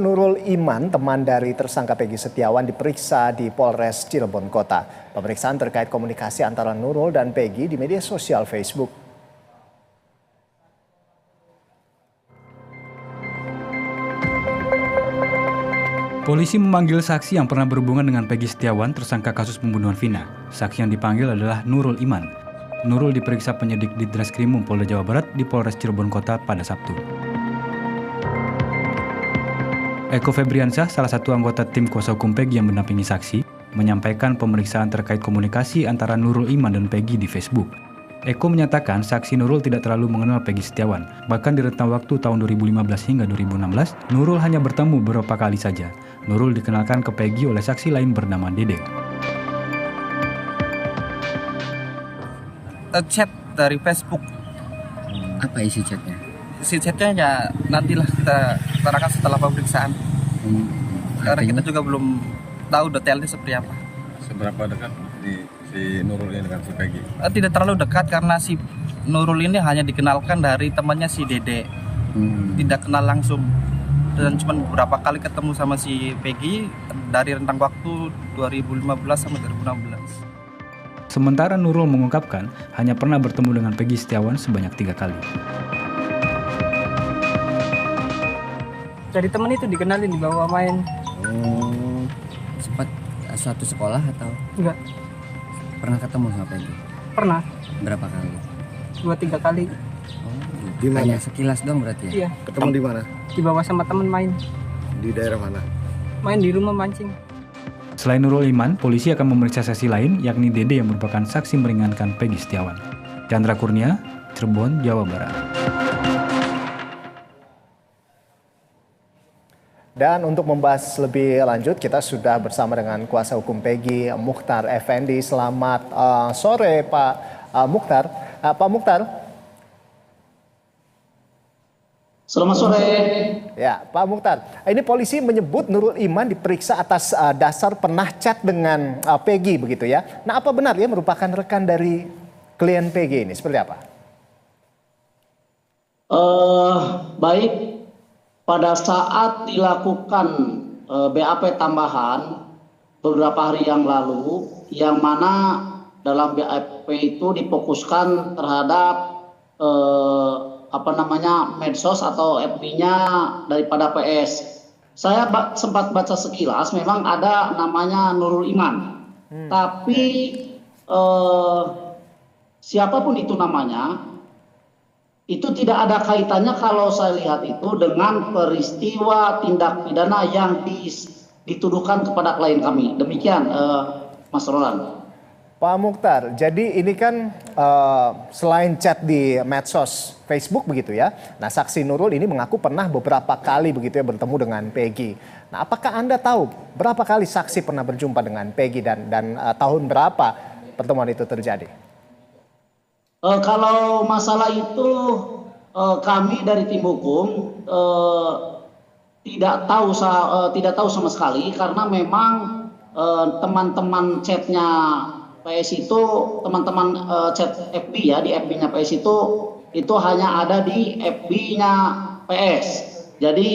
Nurul Iman, teman dari tersangka Peggy Setiawan, diperiksa di Polres Cirebon Kota. Pemeriksaan terkait komunikasi antara Nurul dan Peggy di media sosial Facebook. Polisi memanggil saksi yang pernah berhubungan dengan Peggy Setiawan, tersangka kasus pembunuhan Vina. Saksi yang dipanggil adalah Nurul Iman. Nurul diperiksa penyidik di Ditreskrimum Polda Jawa Barat di Polres Cirebon Kota pada Sabtu. Eko Febriansyah, salah satu anggota tim kuasa hukum Peggy yang mendampingi saksi, menyampaikan pemeriksaan terkait komunikasi antara Nurul Iman dan Peggy di Facebook. Eko menyatakan saksi Nurul tidak terlalu mengenal Peggy Setiawan. Bahkan di rentang waktu tahun 2015 hingga 2016, Nurul hanya bertemu beberapa kali saja. Nurul dikenalkan ke Peggy oleh saksi lain bernama Dede. Chat dari Facebook. Apa isi chatnya? Isi chatnya ya nantilah kita utarakan setelah pemeriksaan. Karena kita juga belum tahu detailnya seperti apa. Seberapa dekat si Nurul ini dengan si Peggy? Tidak terlalu dekat karena si Nurul ini hanya dikenalkan dari temannya si Dede. Tidak kenal langsung. Dan cuma beberapa kali ketemu sama si Peggy dari rentang waktu 2015 sampai 2016. Sementara Nurul mengungkapkan hanya pernah bertemu dengan Peggy Setiawan sebanyak 3 kali. Dari temen itu dikenalin dibawa main. Sempat satu sekolah atau Enggak, pernah ketemu sama Peggy? pernah Berapa kali? 2-3 kali. Di mana? Hanya sekilas doang berarti ya? Iya, Ketemu di mana? dibawa sama temen main. Di daerah mana? Main di rumah mancing. Selain Nurul Iman, polisi akan memeriksa saksi lain yakni Dede yang merupakan saksi meringankan Peggy Setiawan. Chandra Kurnia, Cirebon, Jawa Barat. Dan untuk membahas lebih lanjut, kita sudah bersama dengan kuasa hukum Peggy, Mukhtar Effendi. Selamat sore Pak Mukhtar. Pak Mukhtar. Selamat sore. Ya, Pak Mukhtar. Ini polisi menyebut Nurul Iman diperiksa atas dasar pernah chat dengan Peggy begitu ya. Nah, apa benar ya merupakan rekan dari klien Peggy ini? Seperti apa? Baik. Pada saat dilakukan BAP tambahan beberapa hari yang lalu, yang mana dalam BAP itu difokuskan terhadap medsos atau FB-nya daripada PS. Saya sempat baca sekilas, memang ada namanya Nurul Iman, tapi siapapun itu namanya, itu tidak ada kaitannya kalau saya lihat itu dengan peristiwa tindak pidana yang dituduhkan kepada klien kami. Demikian, Mas Roland. Pak Mukhtar, jadi ini kan selain chat di medsos Facebook begitu ya. Nah, saksi Nurul ini mengaku pernah beberapa kali begitu ya bertemu dengan Peggy. Nah, apakah Anda tahu berapa kali saksi pernah berjumpa dengan Peggy dan tahun berapa pertemuan itu terjadi? Kalau masalah itu kami dari tim hukum tidak tahu sama sekali, karena memang teman-teman chatnya PS itu teman-teman chat FB ya, di FB-nya PS itu hanya ada di FB-nya PS. Jadi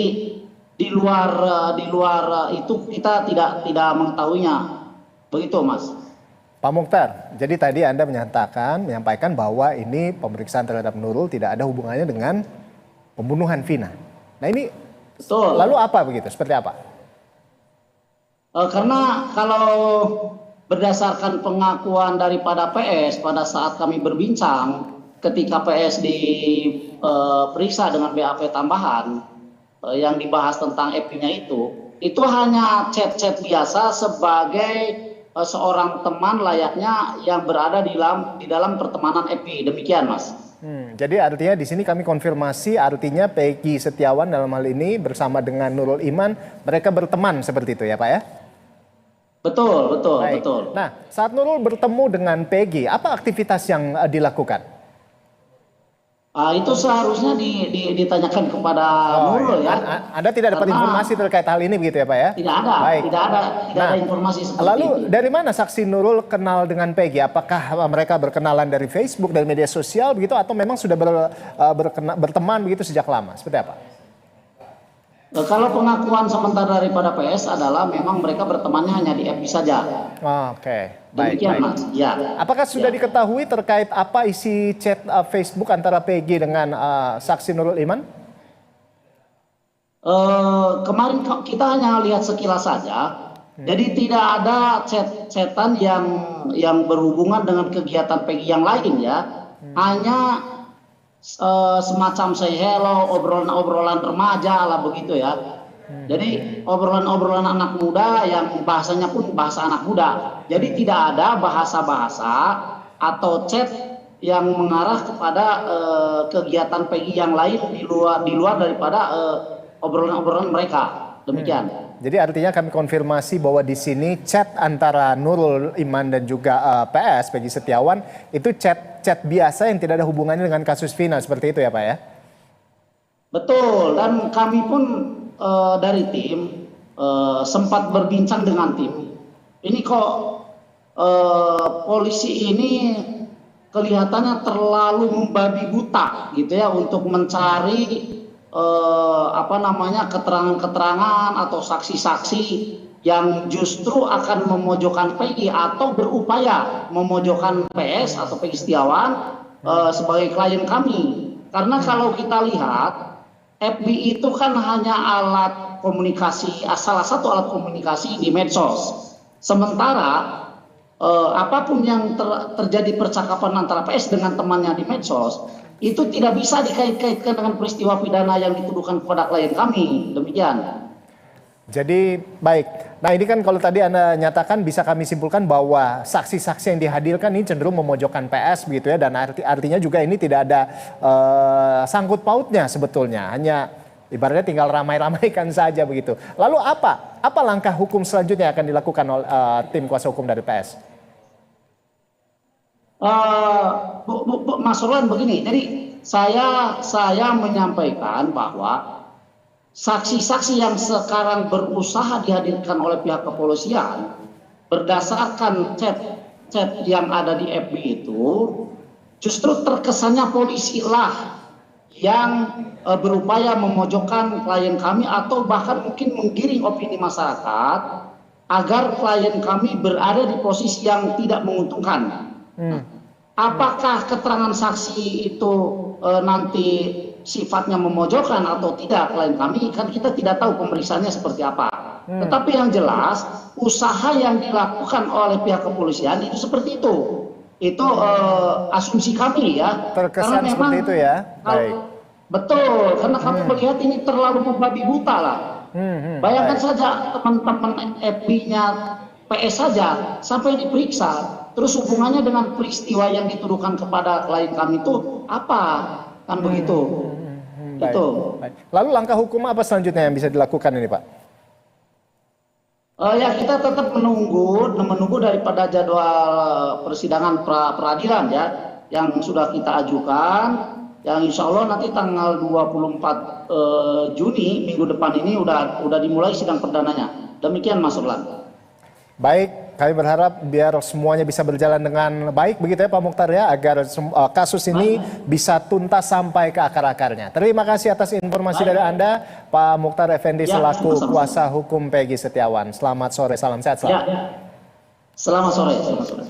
di luar itu kita tidak mengetahuinya. Begitu, Mas. Pak Mukhtar, jadi tadi Anda menyampaikan bahwa ini pemeriksaan terhadap Nurul tidak ada hubungannya dengan pembunuhan Vina. Nah, ini betul. Lalu apa begitu? Seperti apa? Karena kalau berdasarkan pengakuan daripada PS pada saat kami berbincang, ketika PS diperiksa dengan BAP tambahan yang dibahas tentang FB-nya itu hanya chat-chat biasa sebagai seorang teman layaknya yang berada di dalam pertemanan FB. Demikian, Mas. Jadi artinya di sini kami konfirmasi, artinya Peggy Setiawan dalam hal ini bersama dengan Nurul Iman, mereka berteman seperti itu ya Pak ya? Betul. Nah, saat Nurul bertemu dengan Peggy, apa aktivitas yang dilakukan? Itu seharusnya ditanyakan kepada Nurul ya. Anda tidak dapat informasi terkait hal ini begitu ya Pak ya? Tidak ada. Baik. Tidak ada informasi seperti Lalu itu. dari mana saksi Nurul kenal dengan Peggy? Apakah mereka berkenalan dari Facebook, dari media sosial begitu, atau memang sudah berteman begitu sejak lama? Seperti apa? Kalau pengakuan sementara daripada PS adalah memang mereka bertemannya hanya di FB saja. Oke, baik. Demikian, Mas. Ya. Apakah sudah diketahui terkait apa isi chat Facebook antara Peggy dengan saksi Nurul Iman? Kemarin kita hanya lihat sekilas saja. Jadi tidak ada chatan yang berhubungan dengan kegiatan Peggy yang lain ya. Hanya semacam say hello, obrolan-obrolan remaja lah begitu ya. Jadi obrolan-obrolan anak muda yang bahasanya pun bahasa anak muda. Jadi tidak ada bahasa-bahasa atau chat yang mengarah kepada kegiatan Peggy yang lain di luar daripada obrolan-obrolan mereka. Demikian. Jadi artinya kami konfirmasi bahwa di sini chat antara Nurul Iman dan juga PS Peggy Setiawan itu chat biasa yang tidak ada hubungannya dengan kasus Vina, seperti itu ya Pak ya? Betul, dan kami pun dari tim sempat berbincang dengan tim. Ini kok polisi ini kelihatannya terlalu membabi buta gitu ya untuk mencari keterangan-keterangan atau saksi-saksi yang justru akan memojokkan Peggy atau berupaya memojokkan PS atau Peggy Setiawan sebagai klien kami. Karena kalau kita lihat FB itu kan hanya alat komunikasi, salah satu alat komunikasi di medsos. Sementara apapun yang terjadi percakapan antara PS dengan temannya di medsos itu tidak bisa dikait-kaitkan dengan peristiwa pidana yang dituduhkan kepada klien kami. Demikian. Jadi baik. Nah ini kan kalau tadi Anda nyatakan bisa kami simpulkan bahwa saksi-saksi yang dihadirkan ini cenderung memojokkan PS begitu ya. Dan artinya juga ini tidak ada sangkut pautnya sebetulnya. Hanya ibaratnya tinggal ramai-ramaikan saja begitu. Lalu apa langkah hukum selanjutnya yang akan dilakukan oleh tim kuasa hukum dari PS? Mas Roland begini, jadi saya menyampaikan bahwa saksi-saksi yang sekarang berusaha dihadirkan oleh pihak kepolisian berdasarkan chat yang ada di FB itu justru terkesannya polisi lah yang berupaya memojokkan klien kami atau bahkan mungkin menggiring opini masyarakat agar klien kami berada di posisi yang tidak menguntungkan. Apakah keterangan saksi itu nanti sifatnya memojokkan atau tidak klien kami, kan kita tidak tahu pemeriksaannya seperti apa. Tetapi yang jelas usaha yang dilakukan oleh pihak kepolisian itu seperti itu. Itu asumsi kami ya. Terkesan karena seperti itu ya. Baik. Betul, karena kami melihat ini terlalu membabi buta lah. Bayangkan saja teman-teman FB-nya PS saja sampai diperiksa. Terus hubungannya dengan peristiwa yang dituduhkan kepada klien kami itu apa? Kan begitu. Baik, itu. Baik. Lalu langkah hukum apa selanjutnya yang bisa dilakukan ini Pak? Ya kita tetap menunggu daripada jadwal persidangan peradilan ya yang sudah kita ajukan, yang insya Allah nanti tanggal 24 Juni minggu depan ini udah dimulai sidang perdananya. Demikian Mas Roland. Baik, kami berharap biar semuanya bisa berjalan dengan baik begitu ya Pak Mukhtar ya, agar kasus ini bisa tuntas sampai ke akar-akarnya. Terima kasih atas informasi dari Anda, Pak Mukhtar Effendi selaku kuasa hukum Peggy Setiawan. Selamat sore, salam sehat selalu. Selamat sore.